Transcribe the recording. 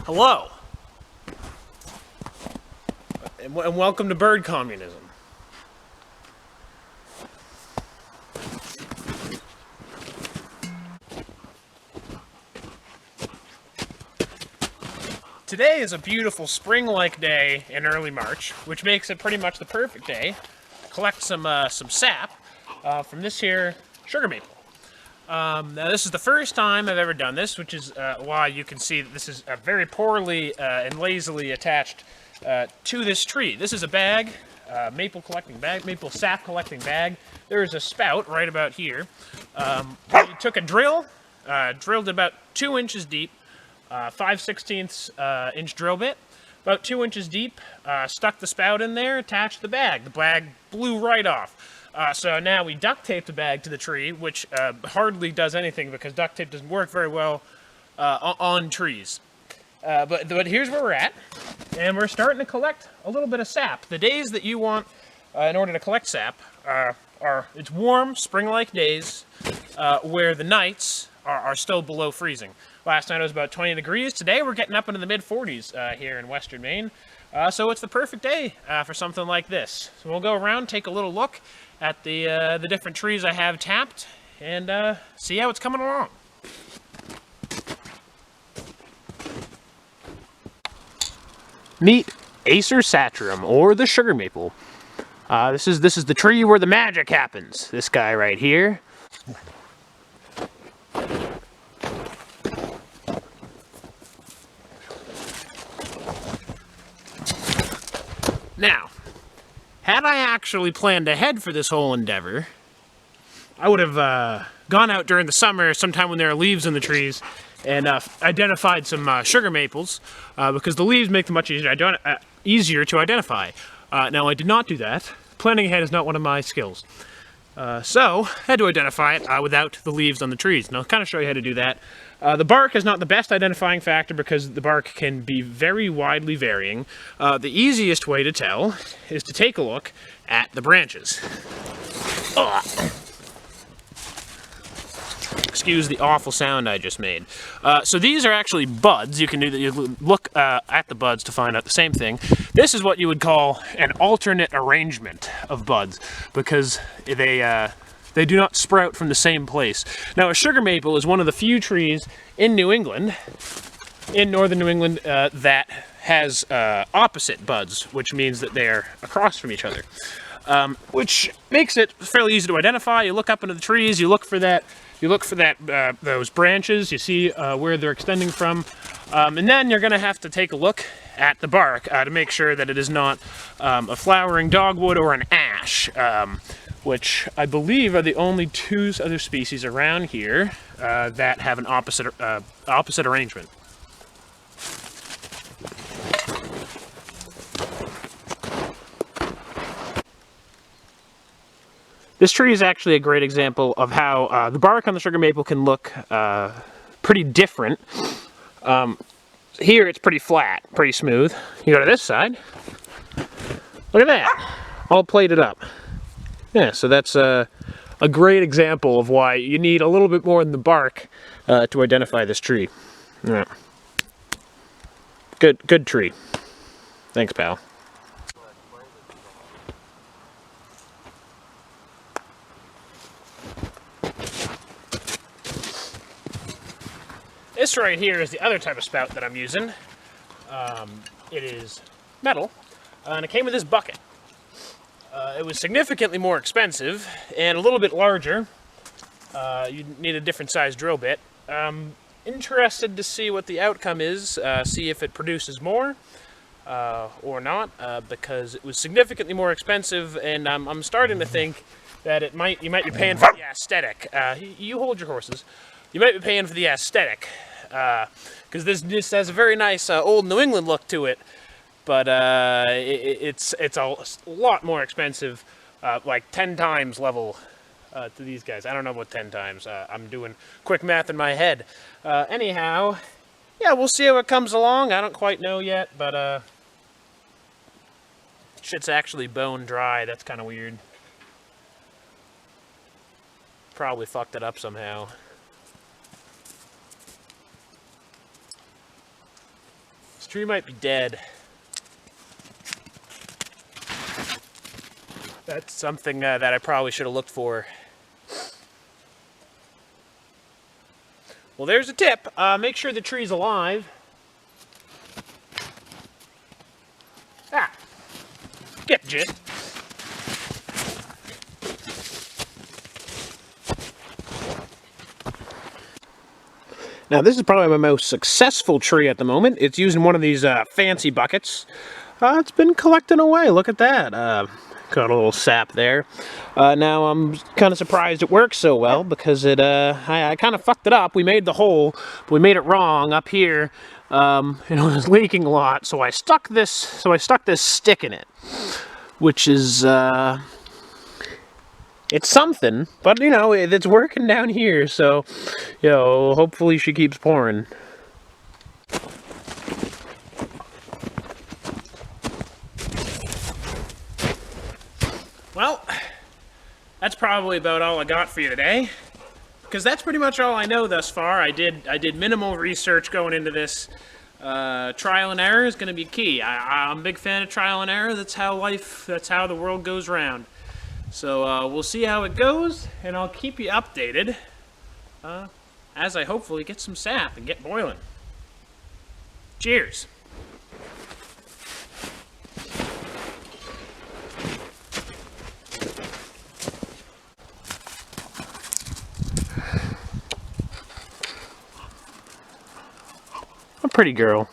Hello, and welcome to bird communism. Today is a beautiful spring-like day in early March, which makes it pretty much the perfect day to collect some sap from this here sugar maple. Now this is the first time I've ever done this, which is why you can see that this is very poorly and lazily attached to this tree. This is a bag, maple sap collecting bag. There is a spout right about here. We took a drill, drilled about 2 inches deep, 5/16 inch drill bit, about 2 inches deep, stuck the spout in there, attached the bag. The bag blew right off. So now we duct tape the bag to the tree, which hardly does anything because duct tape doesn't work very well on trees. But here's where we're at, and we're starting to collect a little bit of sap. The days that you want in order to collect sap it's warm, spring-like days where the nights are still below freezing. Last night it was about 20 degrees. Today we're getting up into the mid-40s here in western Maine. So it's the perfect day for something like this. So we'll go around, take a little look at the different trees I have tapped, and see how it's coming along. Meet Acer saccharum, or the sugar maple. This is the tree where the magic happens. This guy right here. Now, had I actually planned ahead for this whole endeavor, I would have gone out during the summer, sometime when there are leaves in the trees, and identified some sugar maples, because the leaves make them much easier to identify. Now, I did not do that. Planning ahead is not one of my skills. So, I had to identify it without the leaves on the trees. And I'll kind of show you how to do that. The bark is not the best identifying factor because the bark can be very widely varying. The easiest way to tell is to take a look at the branches. Excuse the awful sound I just made. So these are actually buds. You can look at the buds to find out the same thing. This is what you would call an alternate arrangement of buds because they do not sprout from the same place. Now, a sugar maple is one of the few trees in New England, in northern New England, that has opposite buds, which means that they're across from each other, which makes it fairly easy to identify. You look up into the trees, you look for that. Those branches, you see where they're extending from, and then you're going to have to take a look at the bark to make sure that it is not a flowering dogwood or an ash, which I believe are the only two other species around here that have an opposite arrangement. This tree is actually a great example of how the bark on the sugar maple can look pretty different. Here it's pretty flat, pretty smooth. You go to this side, look at that, all plated up. Yeah, so that's a great example of why you need a little bit more in the bark to identify this tree. Yeah. Good tree. Thanks, pal. This right here is the other type of spout that I'm using. It is metal, and it came with this bucket. It was significantly more expensive and a little bit larger. You need a different size drill bit. Interested to see what the outcome is, see if it produces more or not, because it was significantly more expensive, and I'm starting to think that you might be paying for the aesthetic. You hold your horses. You might be paying for the aesthetic, because this has a very nice old New England look to it, but it's a lot more expensive, like 10 times level to these guys. I don't know about 10 times. I'm doing quick math in my head. Anyhow, yeah, we'll see how it comes along. I don't quite know yet, but shit's actually bone dry. That's kind of weird. Probably fucked it up somehow. This tree might be dead. That's something that I probably should have looked for. Well, there's a tip. Make sure the tree's alive. Ah, get the gist. Now, this is probably my most successful tree at the moment. It's using one of these fancy buckets. It's been collecting away. Look at that. Got a little sap there. Now, I'm kind of surprised it works so well because I kind of fucked it up. We made the hole, but we made it wrong up here. And it was leaking a lot, so I stuck this stick in it, which is it's something, but you know, it's working down here, so you know, hopefully she keeps pouring. Well, that's probably about all I got for you today, because that's pretty much all I know thus far. I did minimal research going into this. Trial and error is going to be key. I'm a big fan of trial and error. That's how the world goes round. So we'll see how it goes, and I'll keep you updated as I hopefully get some sap and get boiling. Cheers. A pretty girl.